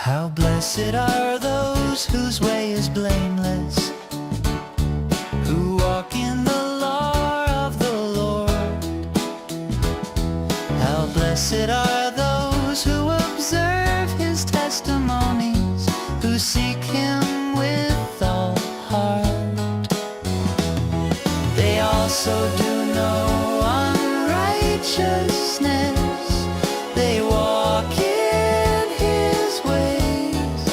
How blessed are those whose way is blameless, who walk in the law of the Lord. How blessed are those who observe his testimonies, who seek him with all heart. They also do no unrighteousness, they walk in his ways.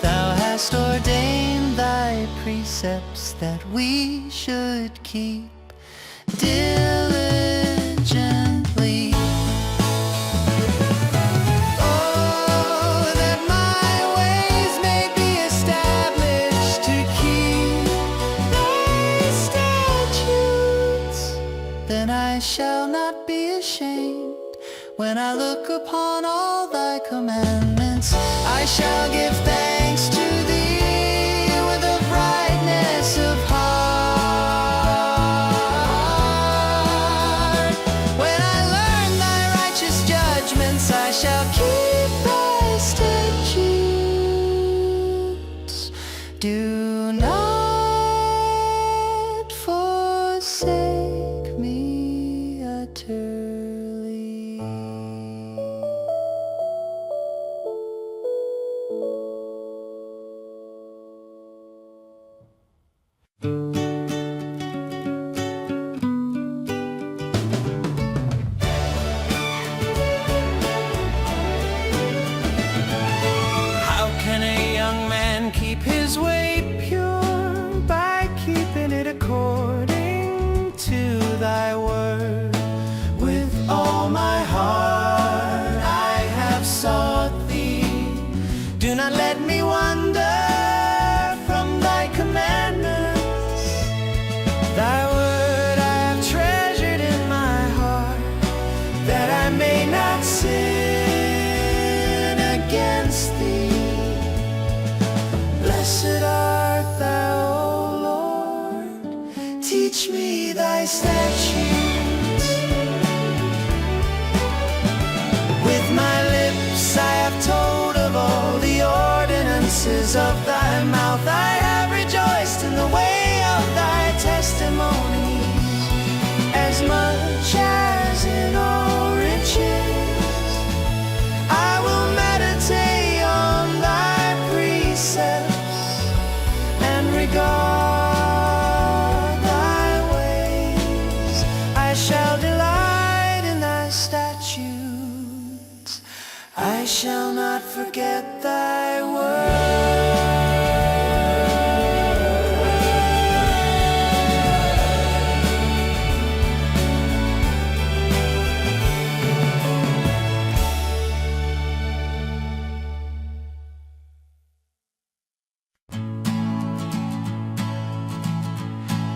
Thou hast ordained thy precepts that we should keep diligently. Oh, that my ways may be established to keep thy statutes. Then I shall not be ashamed when I look upon all thy commandments. I shall give thanks to thee with a brightness of heart. When I learn thy righteous judgments, I shall keep thy statutes. Do not forsake me utterly. How can a young man keep his way pure? By keeping it according to thy word. With all my heart I have sought thee. Do not let me wander from thy commandments. Thy word I have treasured in my heart, that I may not sin against thee. Blessed art thou, O Lord, teach me thy statutes. With my lips I have told of all the ordinances of thy mouth. I have rejoiced in the way of thy testimonies, as much as in all riches. I will meditate on thy precepts and regard thy ways. I shall delight in thy statutes. I shall not forget thy word.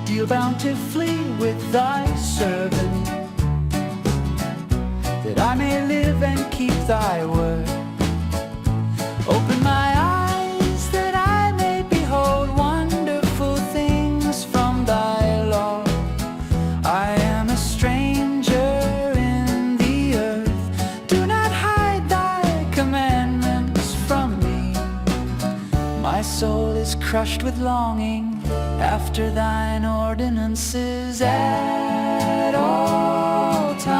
Deal bountifully with thy servant, that I may live and keep thy word. Open my eyes that I may behold wonderful things from thy law. I am a stranger in the earth. Do not hide thy commandments from me. My soul is crushed with longing after thine ordinances at all times.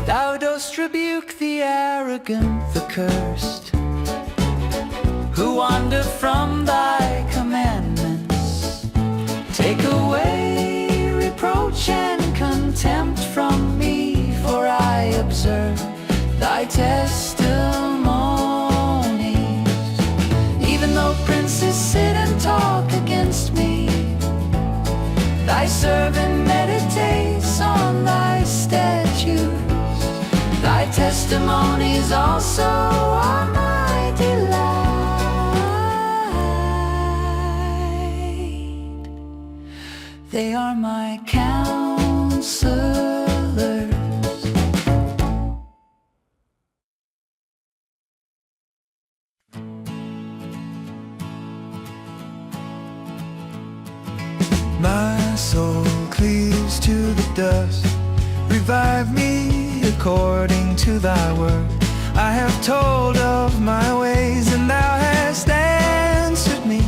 Thou dost rebuke the arrogant, the cursed, who wander from thy commandments. Take away reproach and contempt from me, for I observe thy testimonies. Even though princes sit and talk against me, thy servant meditates on thy statutes. Thy testimonies also are my delight. They are my counselors. My soul cleaves to the dust. Revive me according to thy word. I have told of my ways, and thou hast answered me.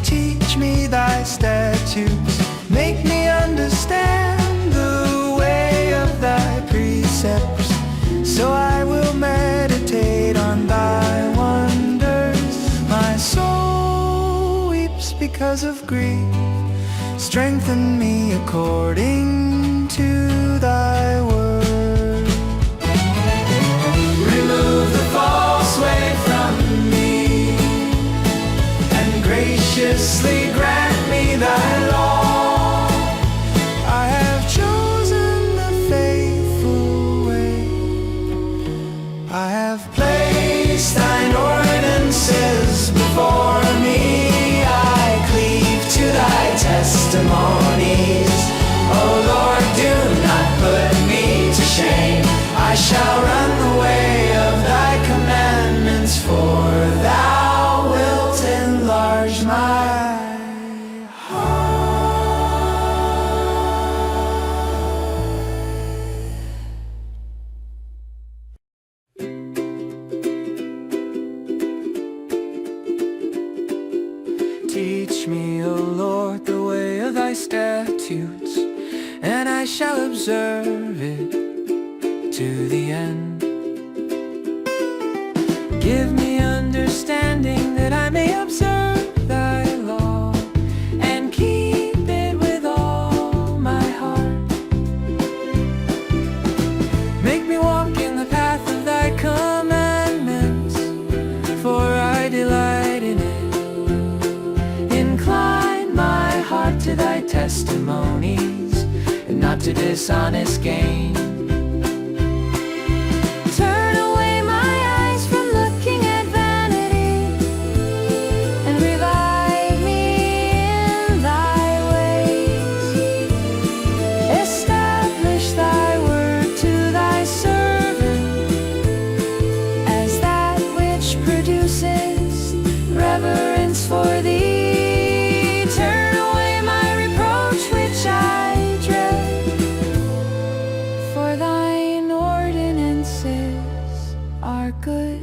Teach me thy statutes, make me understand the way of thy precepts, so I will meditate on thy wonders. My soul weeps because of grief. Strengthen me according to thy word. Remove the false way from me, and graciously grant me thy law. I have chosen the faithful way. I have placed thine ordinances before me. I cleave to thy testimonies. O Lord, do not put me to shame. I shall run the way of thy commandments, for thou wilt enlarge my heart. Teach me, O Lord, the way of thy statutes, and I shall observe it to the end. Give me understanding that I may observe thy law and keep it with all my heart. Make me walk in the path of thy commandments, for I delight in it. Incline my heart to thy testimonies, and not to dishonest gain. Turn away my eyes from looking at vanity, and revive me in thy ways. Establish thy word to thy servant as that which produces reverence for thee. Turn away my reproach which I dread, for thine ordinances are good.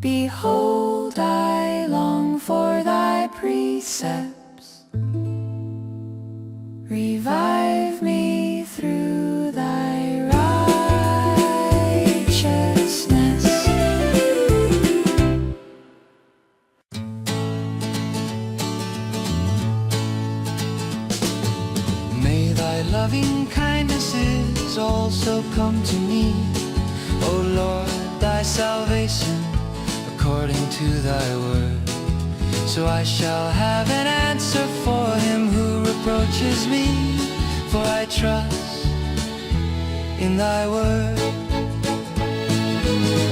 Behold, I long for thy precepts. Revive me through thy righteousness. May thy loving kindnesses also come to me, O Lord, thy salvation according to thy word. So I shall have an answer for him who reproaches me, for I trust in thy word.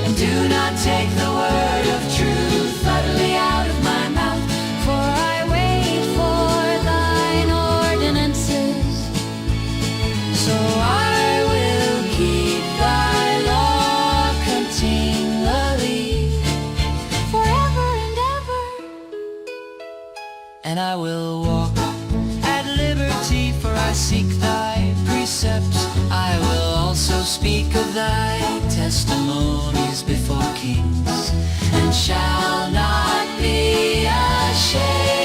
And do not take the word of truth utterly out of my mouth, for I wait for thine ordinances. So I will keep thy law continually, forever and ever. And I will walk at liberty, for I seek thy precepts. I will also speak of thy testimonies before kings, and shall not be ashamed.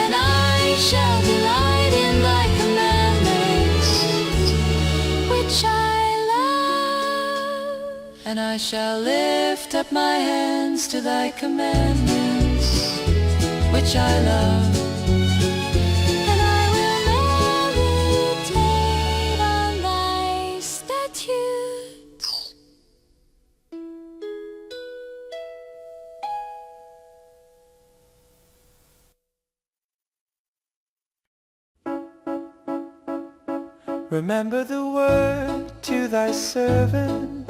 And I shall delight in thy commandments, which I love. And I shall lift up my hands to thy commandments, which I love. And I will meditate on thy statutes. Remember the word to thy servant,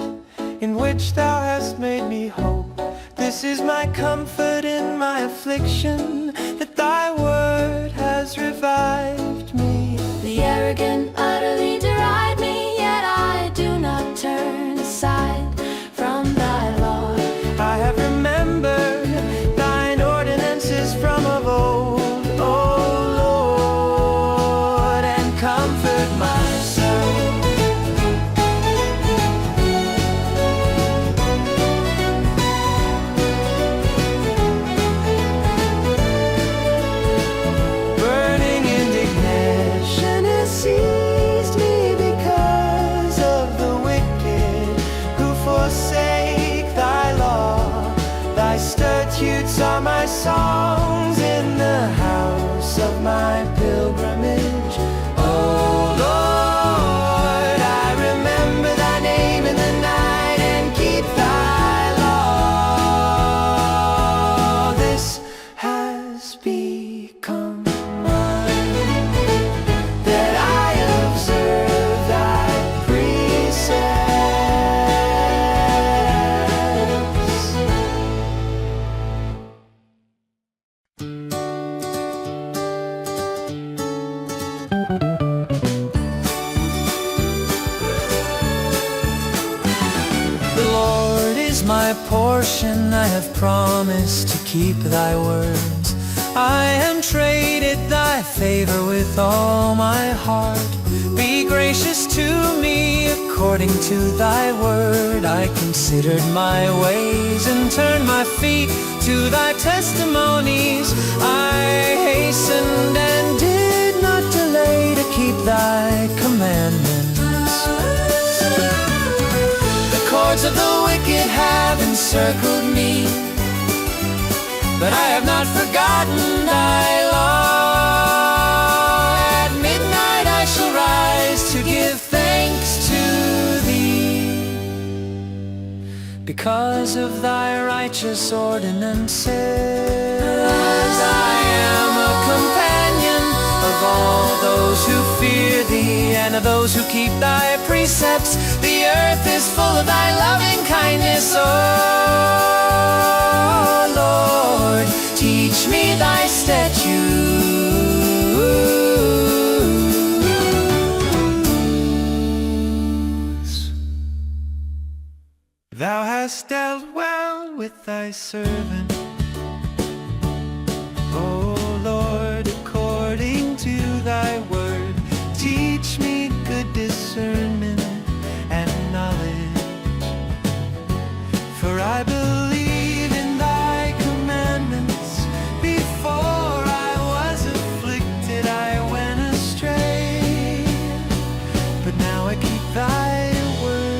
in which thou hast made me hope. This is my comfort in my affliction, that thy word has revived me. The arrogant utterly deride me, yet I do not turn aside from thy law. I have remembered thine ordinances from of old. O are my songs in the house of my pilgrimage. Oh Lord, I remember thy name in the night and keep thy law. This has become mine, that I observe thy precepts. The Lord is my portion, I have promised to keep thy words. I am traded thy favor with all my heart. Be gracious to me according to thy word. I considered my ways and turned my feet to thy testimonies. I hastened and did not delay to keep thy commandments. The cords of the wicked have encircled me, but I have not forgotten thy law. At midnight I shall rise to give thanks to thee, because of thy righteous ordinances. I am a companion of all those who fear thee, and of those who keep thy precepts. The earth is full of thy loving kindness, O Lord. Teach me thy statutes. Thou hast dealt well with thy servant, O Lord, according to thy word. Teach me good discernment and knowledge, for I believe in thy commandments. Before I was afflicted, I went astray, but now I keep thy word.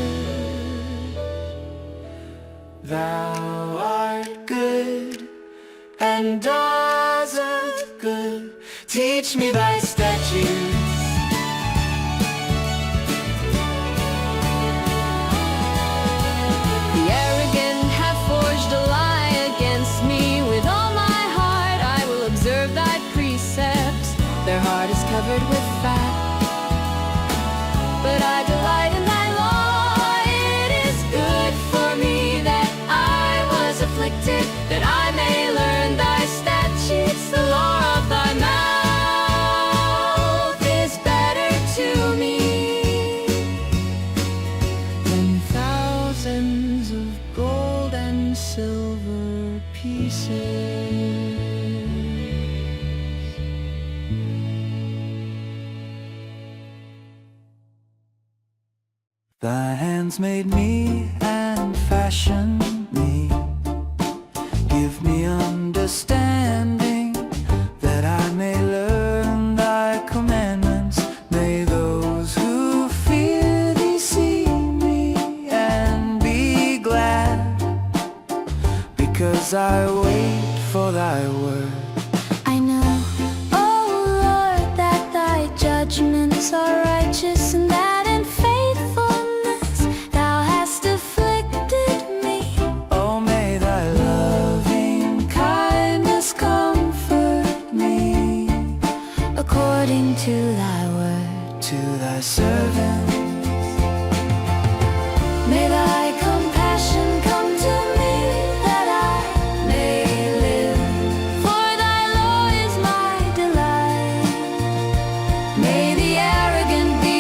Thou art good and doest good. Teach me thy statutes. The arrogant have forged a lie against me. With all my heart I will observe thy precepts. Their heart is covered with fat, but I delight in thy law. It is good for me that I was afflicted, that I may learn thy statutes. The law of thy mouth is better to me than thousands of gold and silver pieces. Thy hands made me and fashioned me. Give me understanding, that I may learn thy commandments. May those who fear thee see me and be glad, because I wait for thy word. I know, oh Lord, that thy judgments are righteous, and that in faithfulness thou hast afflicted me. Oh, may thy loving kindness comfort me, According to thy word, to thy servant. may thy compassion come to me, that I may live. For thy law is my delight. May the arrogant be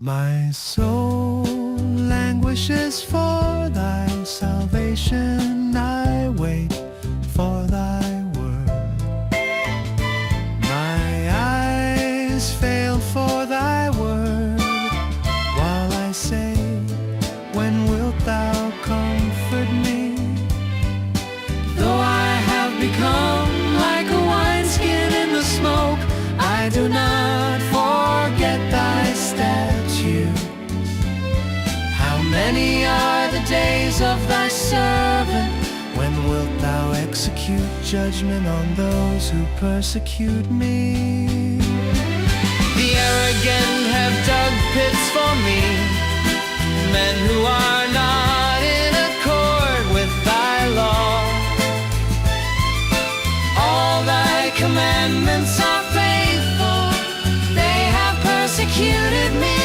My soul languishes for thy salvation. I wait for thy word. My eyes fail for thy word, while I say, when wilt thou comfort me? Though I have become like a wineskin in the smoke, I do not forget thy statutes. How many are the days of thy servant? When wilt thou execute judgment on those who persecute me? The arrogant have dug pits for me, men who are not in accord with thy law. All thy commandments are faithful, they have persecuted me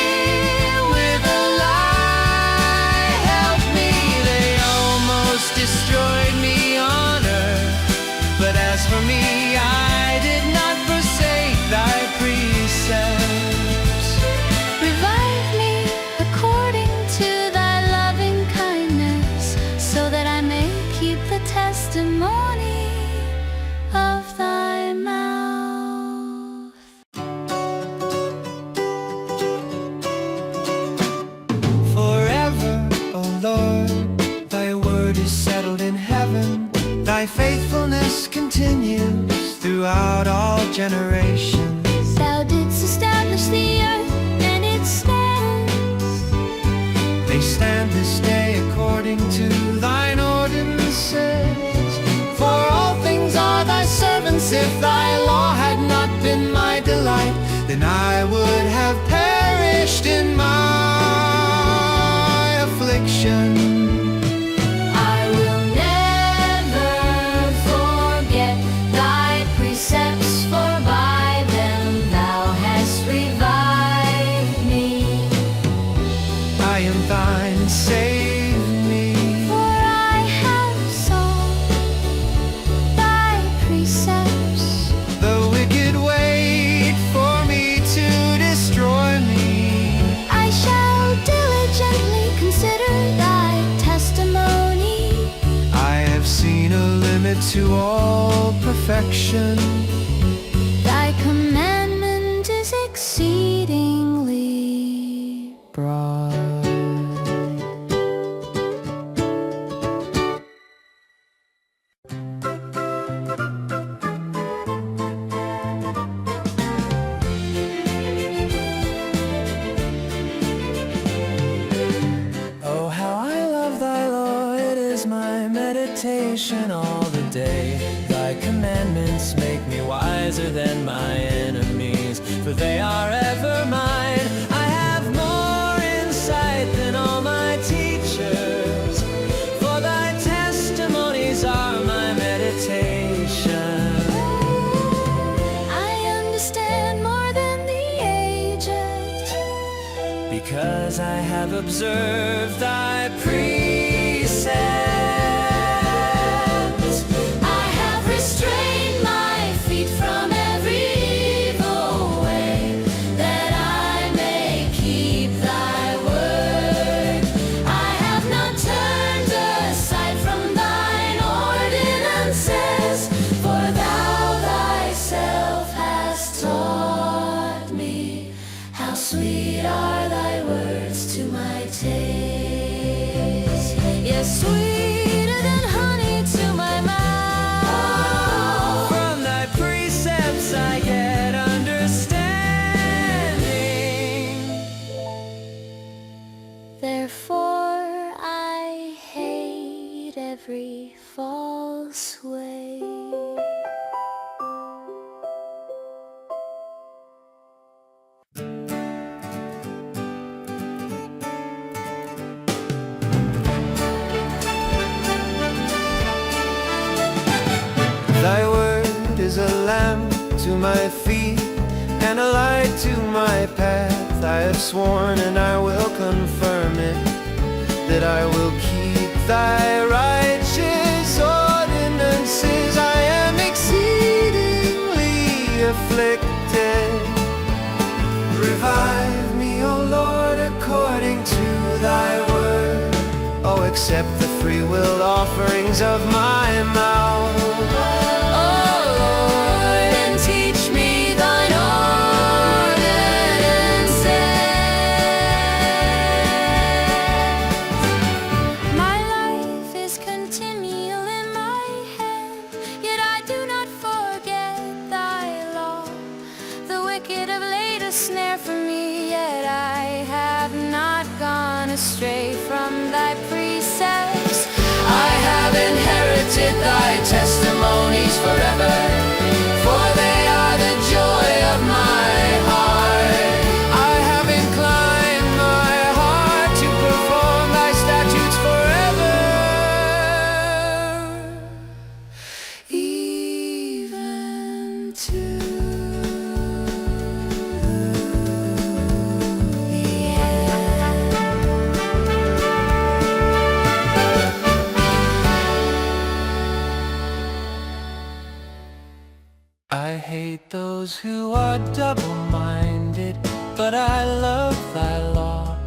with a lie. Help me, they almost destroyed me on earth, but as for me, I did not forsake thy precepts. Revive me according to thy loving kindness, so that I may keep the testimony of thy mouth. Forever, O Lord, thy word is settled in heaven. Thy faithfulness continues throughout all generations. Thou didst establish the earth, and it stands. They stand this day according to thine ordinances. For all things are thy servants. If thy law had not been my delight, then I would have perished in my affliction. I will never forget thy precepts, for by them thou hast revived me. I am thine, save me. For I have sought thy precepts. The wicked wait for me to destroy me. I shall diligently consider thy testimony. I have seen a limit to all perfection. Thy commandment is exceedingly broad. Oh, how I love thy law, it is my meditation all the day. Thy commandments make me wiser than my enemies, for they are ever mine. I have more insight than all my teachers, for thy testimonies are my meditation. I understand more than the aged, Because I have observed thy precepts. I have restrained my feet from every evil way, that I may keep thy word. I have not turned aside from thine ordinances, for thou thyself hast taught me. How sweet are thy words to my taste. Yes, sweeter than honey to my mouth. From thy precepts I get understanding. Therefore I hate every false way. Thy word is a lamp to my feet and a light to my path. I have sworn and I will confirm it, that I will keep thy righteous ordinances. I am exceedingly afflicted. Revive me, O Lord, accept the free will offerings of my mouth. Oh Lord, and teach me thine ordinances. My life is continual in my head, yet I do not forget thy law. The wicked have laid a snare for me, yet I have not gone astray from thy precepts. I have inherited thy testimonies forever, for they are the joy of my heart. I have inclined my heart to perform thy statutes forever. Even to the end. I hate those who are double-minded, but I love thy law.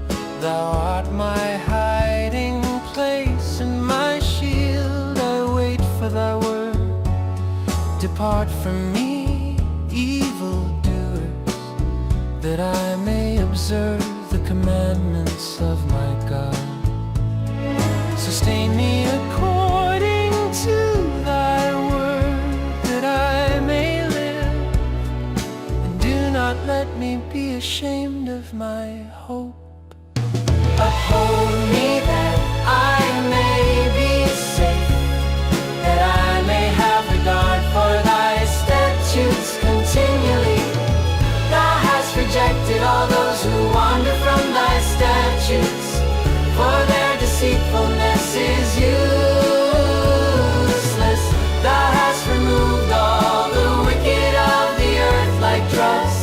Thou art my hiding place and my shield. I wait for thy word. Depart from me, evildoers, that I may observe the commandments of my God. Sustain me according to thy word, that I may live, and do not let me be ashamed of my hope. Uphold me that I may be safe, that I may have regard for thy statutes continually. Thou hast rejected all those who wander from thy statutes, for their deceitfulness is useless. Thou hast removed all the wicked of the earth like dross.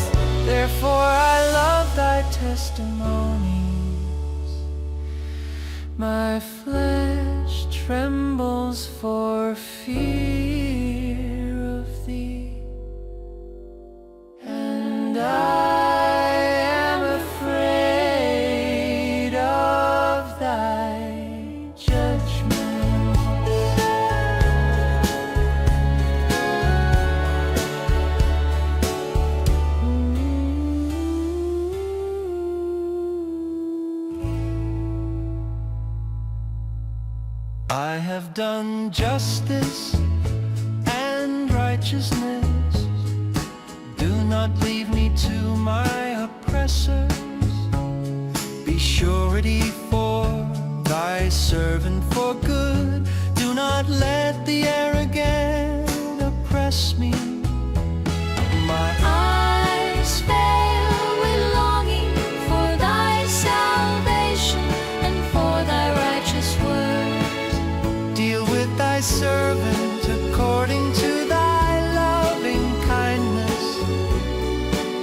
Therefore I love thy testimonies. My flesh trembles for fear of thee, and I am afraid of thy judgment. I have done justice and righteousness. Do not leave me to my oppressors. Be surety for thy servant for good. Do not let the arrogant oppress me. My Eyes fail with longing for thy salvation and for thy righteous words. deal with thy servant according to thy loving kindness,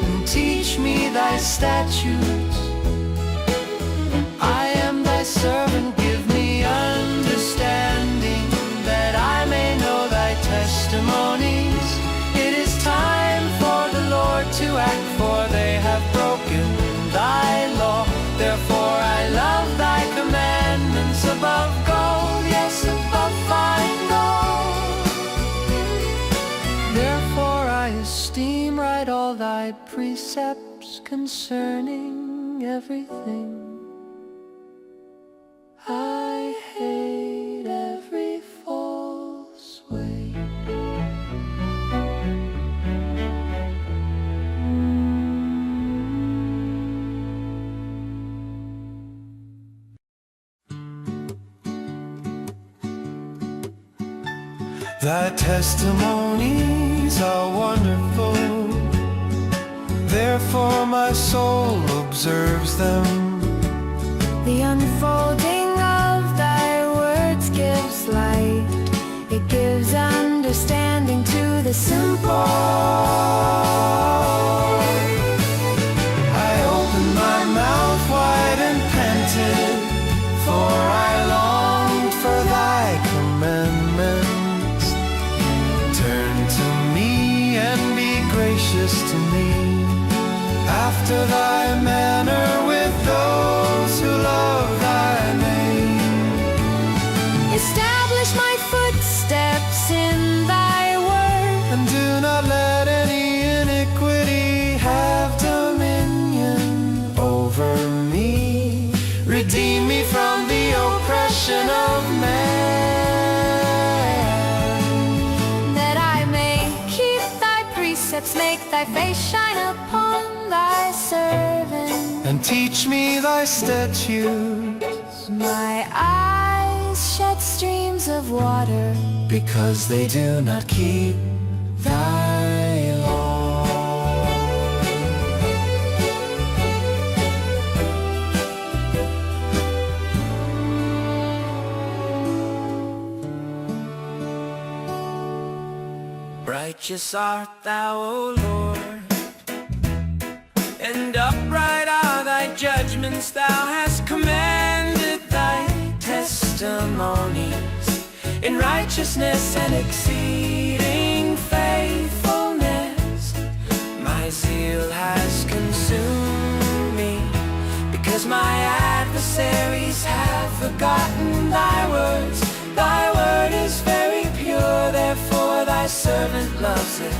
and teach me thy statutes. I am thy servant, give me understanding, that I may know thy testimonies. It is time for the Lord to act, for they have broken thy law. Therefore I love thy commandments above gold, yes, above fine gold. Therefore I esteem right all thy precepts concerning everything. I hate every false way. Thy testimonies are wonderful, therefore my soul observes them. The unfolding of thy words gives light. It gives understanding to the simple. I opened my mouth wide and panted, for I longed for thy commandments. Turn to me and be gracious to me, after thy manner with those who love thy name. precepts, make thy face shine upon thy servant. and teach me thy statutes, My eyes shed streams of water, because they do not keep thy law. Righteous art thou, O Lord, and upright are thy judgments. Thou hast commanded thy testimonies in righteousness and exceeding faithfulness. My zeal has consumed me, because my adversaries have forgotten thy words. Thy word is very pure, therefore thy servant loves it.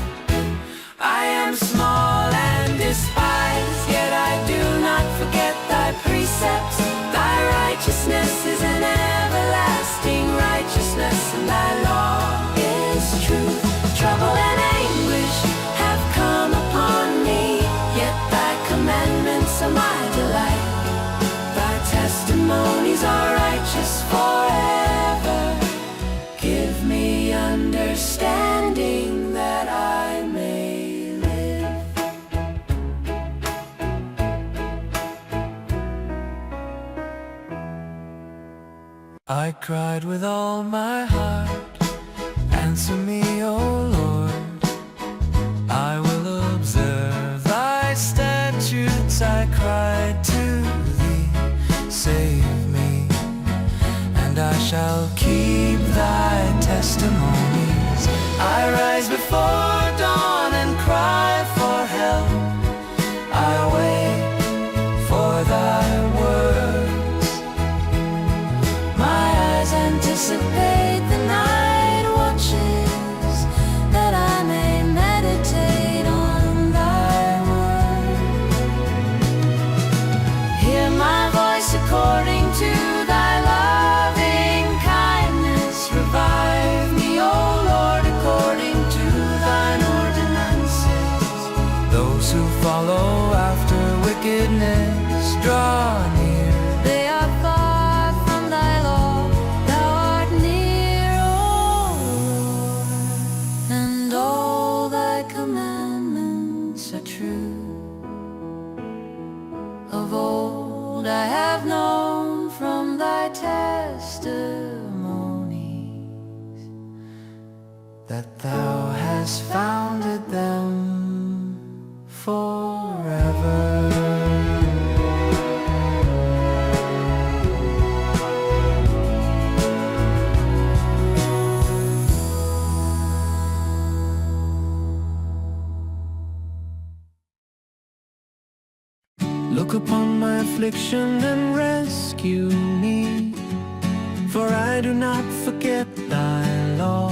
I am small and despised, yet I do not forget thy precepts. Thy righteousness is an everlasting righteousness, and thy law is truth. Trouble and anguish have come upon me, yet thy commandments are my delight. Thy testimonies are righteous forever. Give me understanding that I may live. I cried with all my heart, answer me, O Lord. I will observe thy statutes. I cried to thee, save me, and I shall keep thy testimonies. I rise before dawn and cry for help. I wait for thy words. My eyes anticipate the night watches, that I may meditate on thy word. Hear my voice according to thy loving kindness. Revive me, O Lord, according to thine ordinances. Those who follow after wickedness draw near. They are far from thy law. Thou art near, O Lord, and all thy commandments are true. Of old I have known from thy testimonies that thou hast founded them forever. Look upon my affliction and rescue me, for I do not forget thy law.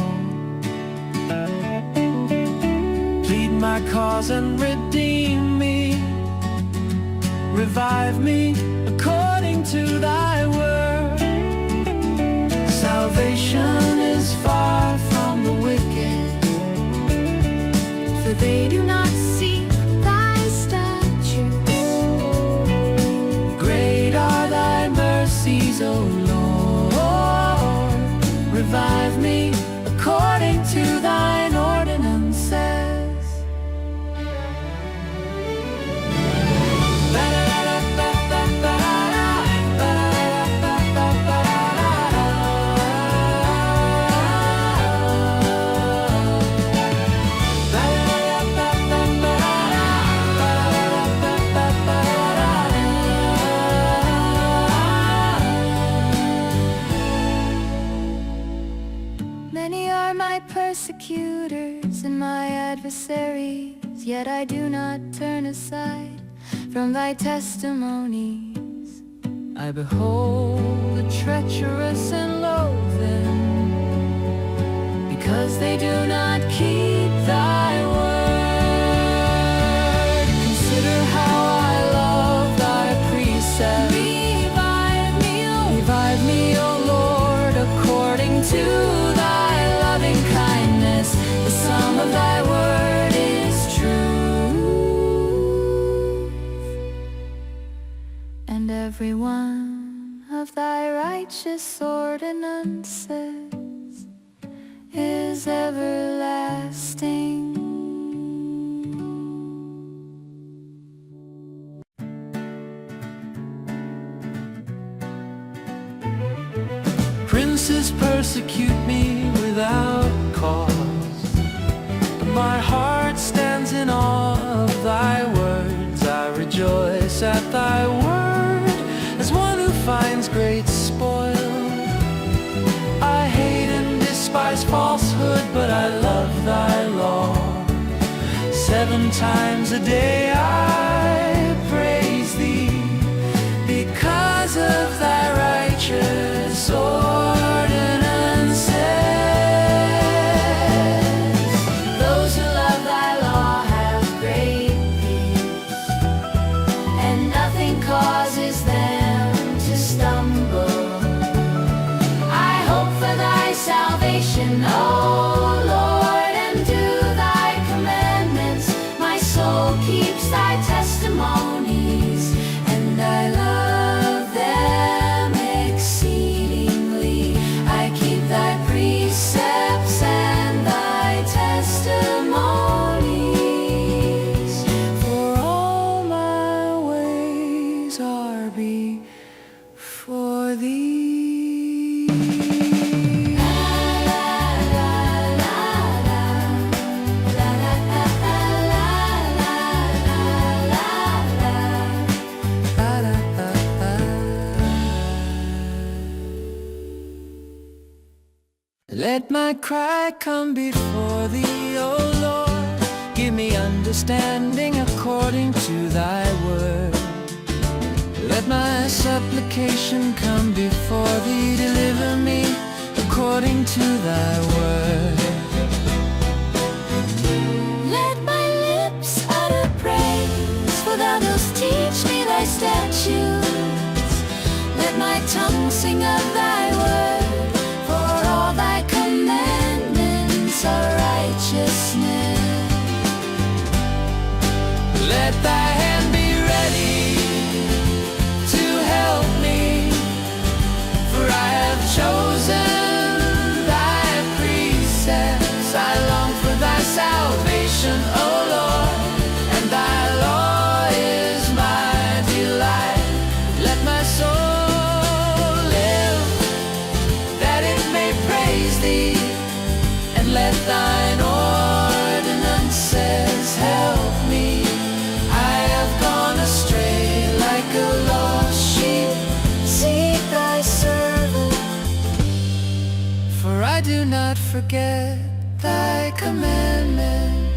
Plead my cause and redeem me. Revive me according to thy word. Salvation is far from the wicked, for they do not seek thy statutes. Great are thy mercies, O Lord. Revive me according to thine ordinances. Many are my persecutors and my adversaries, yet I do not turn aside from thy testimonies. I behold the treacherous and loathe them, because they do not keep thy word. Consider how I love thy precepts. Revive me, O Lord, according to thy loving kindness. The sum of thy word is true. every one of thy righteous ordinances is everlasting. Princes persecute me without cause, but my heart stands in awe of thy words. I rejoice at thy word as one who finds great spoil. I hate and despise falsehood, but I love thy law. 7 times a day I praise thee because of thy righteous ordinances. Those who love thy law have great peace, and nothing causes them to stumble. I hope for thy salvation, O Lord, and do thy commandments. My soul keeps thy testimonies, and I love them exceedingly. I keep thy precepts and thy testimonies, for all my ways are before thee. Let my cry come before thee, O Lord. Give me understanding according to thy word. Let my supplication come before thee. Deliver me according to thy word. Let my lips utter praise, for thou dost teach me thy statutes. Let my tongue sing of thy word, for all thy commandments are righteousness. Let thy hand be ready to help me, for I have chosen thy precepts. I long for thy salvation, O Lord, and thy law is my delight. Let my soul live, that it may praise thee, and let thine ordinances help me. I have gone astray like a lost sheep. Seek thy servant, For I do not forget thy commandments.